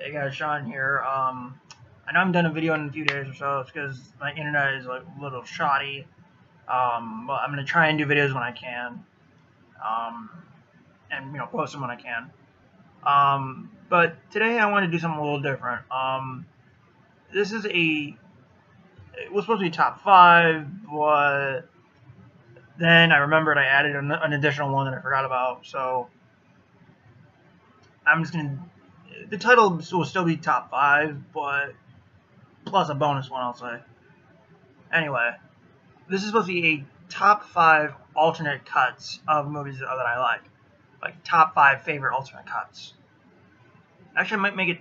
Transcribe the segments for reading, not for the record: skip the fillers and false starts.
Hey guys, Sean here. I know I haven't done a video in a few days or so. It's because my internet is like a little shoddy. But I'm gonna try and do videos when I can. Um, and post them when I can. But today I want to do something a little different. This is it was supposed to be top 5, but then I remembered I added an additional one that I forgot about. So I'm just gonna. The title will still be top 5, but plus a bonus one, I'll say. Anyway, this is supposed to be a top 5 alternate cuts of movies that I like top 5 favorite alternate cuts. Actually, I might make it.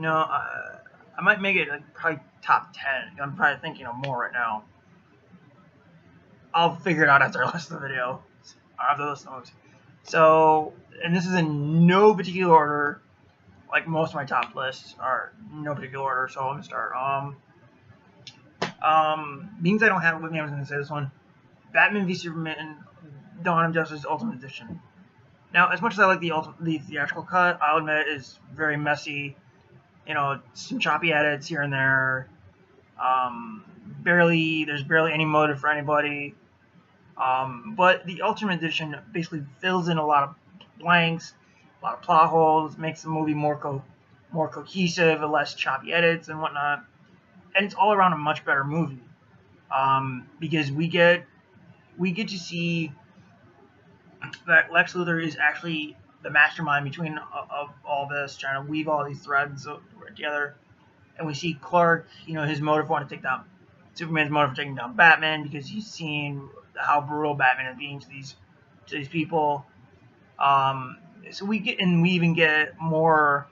I might make it like probably top 10. I'm probably thinking of more right now. I'll figure it out after I listen to the video. After I listen to the movies. So, and this is in no particular order. Like most of my top lists are no particular order. So I'm gonna start. Being I don't have it with me, I was gonna say this one. Batman v Superman: Dawn of Justice Ultimate Edition. Now, as much as I like the theatrical cut, I'll admit it is very messy. Some choppy edits here and there. There's barely any motive for anybody. But the Ultimate Edition basically fills in a lot of blanks, a lot of plot holes, makes the movie more cohesive, and less choppy edits and whatnot. And it's all around a much better movie. Because we get to see that Lex Luthor is actually the mastermind between of all this, trying to weave all these threads together. And we see Clark, his motive for wanting to take down Superman's motive for taking down Batman because he's seen how brutal Batman is being to these people. So we even get more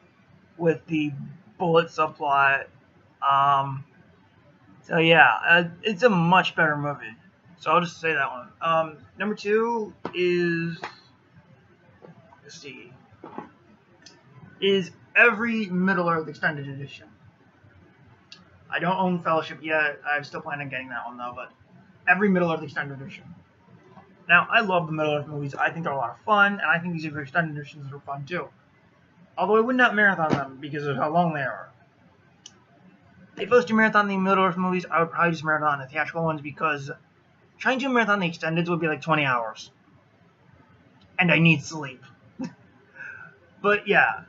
with the Bullet subplot. So yeah, it's a much better movie. So I'll just say that one. Number 2 is, let's see, is every Middle-earth extended edition. I don't own Fellowship yet. I'm still planning on getting that one though. But every Middle-earth extended edition. Now I love the Middle-earth movies. I think they're a lot of fun, and I think these extended editions are fun too. Although I would not marathon them because of how long they are. If I was to marathon the Middle-earth movies, I would probably just marathon the theatrical ones because trying to marathon the extendeds would be like 20 hours. And I need sleep. But yeah,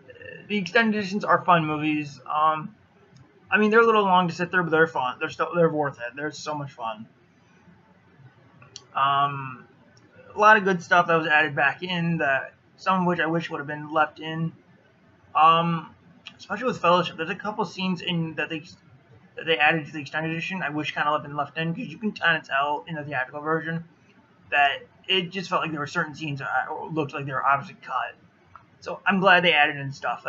the extended editions are fun movies. I mean, they're a little long to sit there, but they're fun. They're worth it. They're so much fun. A lot of good stuff that was added back in, that some of which I wish would have been left in. Especially with Fellowship, there's a couple scenes in that they added to the extended edition I wish kind of been left in, because you can kind of tell in the theatrical version that it just felt like there were certain scenes that looked like they were obviously cut. So I'm glad they added in stuff.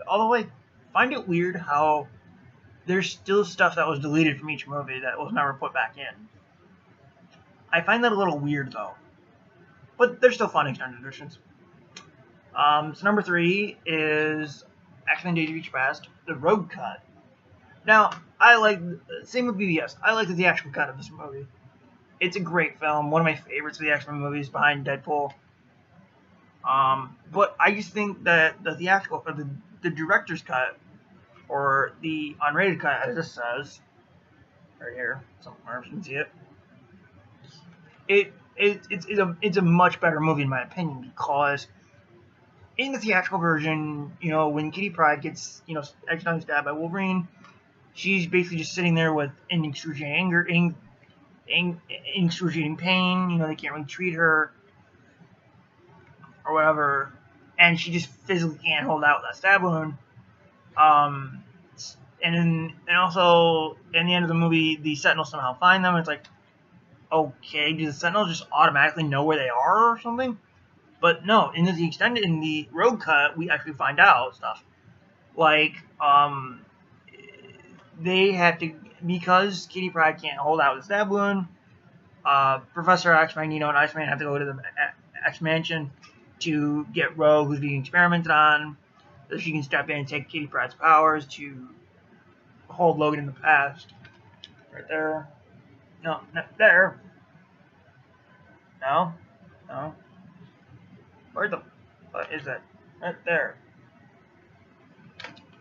Although I find it weird how there's still stuff that was deleted from each movie that was never put back in. I find that a little weird though. But they're still fun extended editions. So number 3 is X-Men Days of Future Past, the Road Cut. Now, same with BBS, I like the theatrical cut of this movie. It's a great film, one of my favorites of the X-Men movies behind Deadpool. But I just think that the theatrical, or the director's cut, or the unrated cut, as this says, right here, somewhere you can see it, it's a much better movie in my opinion, because in the theatrical version, when Kitty Pryde gets, accidentally stabbed by Wolverine, she's basically just sitting there with in excruciating anger, in excruciating pain. They can't really treat her or whatever, and she just physically can't hold out that stab wound. And also in the end of the movie, the Sentinels somehow find them. It's like, okay, do the Sentinels just automatically know where they are or something? But no, in the road cut, we actually find out stuff. Like, they have to, because Kitty Pryde can't hold out the stab wound, Professor X, Magneto, and Iceman have to go to the X Mansion to get Rogue, who's being experimented on, so she can step in and take Kitty Pryde's powers to hold Logan in the past. Right there. No, not there. No. Where the fuck is that? Right there.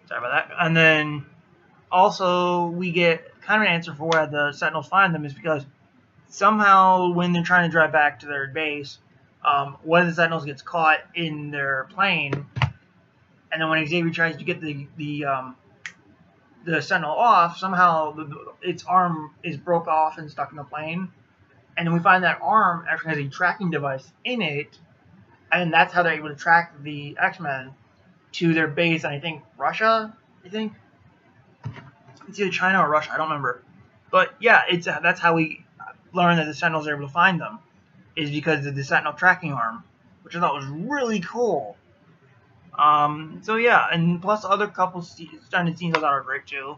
Sorry about that. And then also we get kind of an answer for why the Sentinels find them is because somehow when they're trying to drive back to their base, one of the Sentinels gets caught in their plane, and then when Xavier tries to get the Sentinel off, somehow its arm is broke off and stuck in the plane, and then we find that arm actually has a tracking device in it, and that's how they're able to track the X-Men to their base, and I think Russia, it's either China or Russia, I don't remember. But yeah, that's how we learn that the Sentinels are able to find them, is because of the Sentinel tracking arm, which I thought was really cool. So yeah, and plus other couple stunted scenes I thought were great too.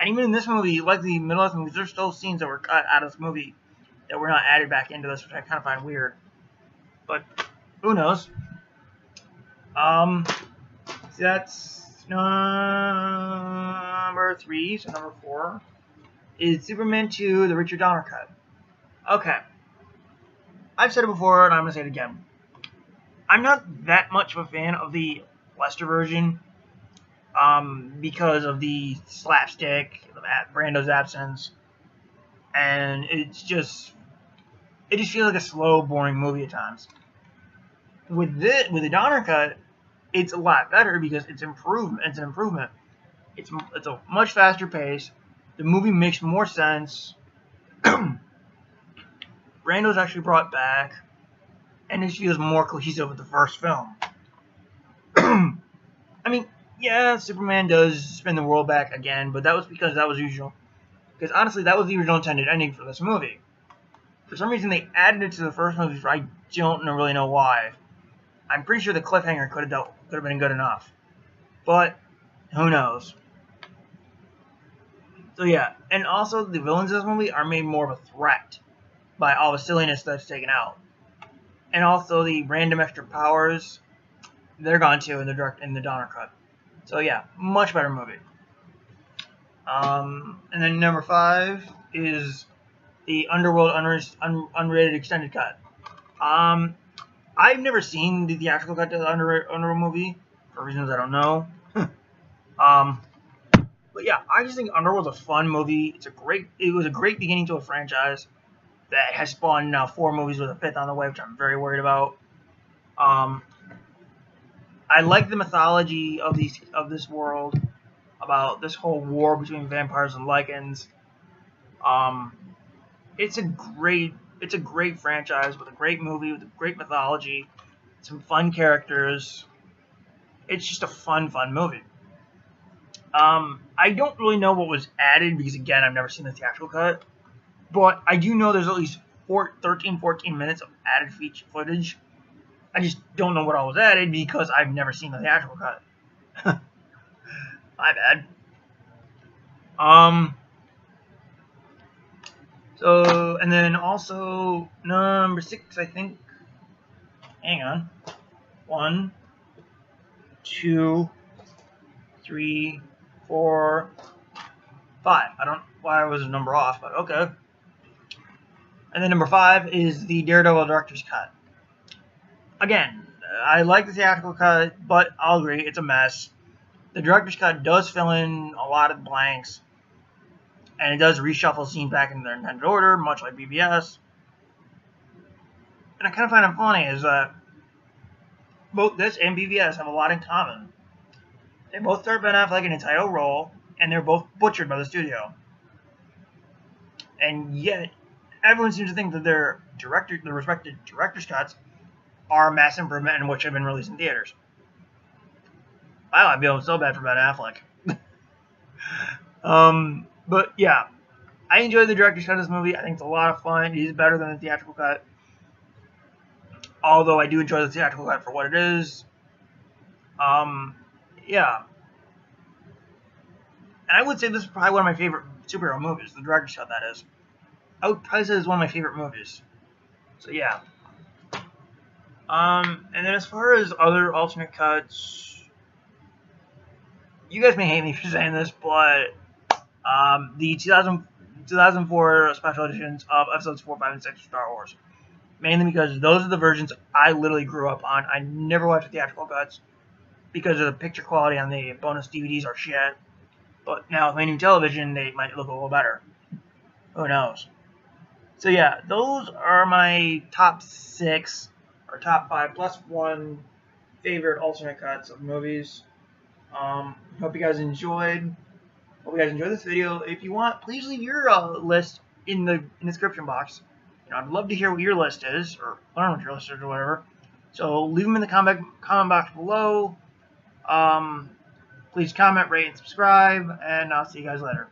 And even in this movie, like the Middleearth movies, there's still scenes that were cut out of this movie that were not added back into this, which I kind of find weird. But who knows? So that's number 3. So number 4 is Superman 2: The Richard Donner Cut. Okay, I've said it before, and I'm gonna say it again. I'm not that much of a fan of the Lester version, because of the slapstick, Brando's absence, and it just feels like a slow, boring movie at times. With the Donner Cut, it's a lot better because it's improvement. It's an improvement. It's a much faster pace. The movie makes more sense. Brando's actually brought back, and it feels more cohesive with the first film. I mean, yeah, Superman does spin the world back again, but that was because that was usual. Because honestly, that was the original intended ending for this movie. For some reason, they added it to the first movie. I don't really know why. I'm pretty sure the cliffhanger could have been good enough, but who knows? So yeah, and also the villains in this movie are made more of a threat by all the silliness that's taken out. And also the random extra powers, they're gone too in the Donner Cut. So yeah, much better movie. And then number 5 is the Underworld unrated extended cut. I've never seen the theatrical cut to the Underworld movie for reasons I don't know. But yeah, I just think Underworld's a fun movie. It was a great beginning to a franchise that has spawned now 4 movies with a 5th on the way, which I'm very worried about. I like the mythology of this world, about this whole war between vampires and Lycans. It's a great franchise with a great movie with a great mythology, some fun characters. It's just a fun movie. I don't really know what was added because again I've never seen the theatrical cut. But I do know there's at least 14 minutes of added feature footage. I just don't know what all was added because I've never seen the theatrical cut. My bad. So, and then also number 6, I think. Hang on. 1, 2, 3, 4, 5. I don't know why I was a number off, but okay. And then number 5 is the Daredevil director's cut. Again, I like the theatrical cut, but I'll agree, it's a mess. The director's cut does fill in a lot of blanks, and it does reshuffle scenes back in their intended order, much like BVS. And I kind of find it funny is that both this and BVS have a lot in common. They both start Ben Affleck in a title role, and they're both butchered by the studio. And yet, everyone seems to think that their respected director's cuts are a mass improvement in which have been released in theaters. I feel so bad for Ben Affleck. But yeah, I enjoyed the director's cut of this movie. I think it's a lot of fun. It is better than the theatrical cut. Although I do enjoy the theatrical cut for what it is. Yeah. And I would say this is probably one of my favorite superhero movies, the director's cut, that is. I would probably say it's one of my favorite movies. So yeah. And then as far as other alternate cuts, you guys may hate me for saying this, but the 2004 special editions of episodes 4, 5, and 6 of Star Wars. Mainly because those are the versions I literally grew up on. I never watched the theatrical cuts. because of the picture quality on the bonus DVDs are shit. But now with my new television, they might look a little better. Who knows? So yeah, those are my top 6 or top 5 plus 1 favorite alternate cuts of movies. Hope you guys enjoyed. Hope you guys enjoyed this video. If you want, please leave your list in the description box. I'd love to hear what your list is, or learn what your list is, or whatever. So leave them in the comment box below. Please comment, rate, and subscribe, and I'll see you guys later.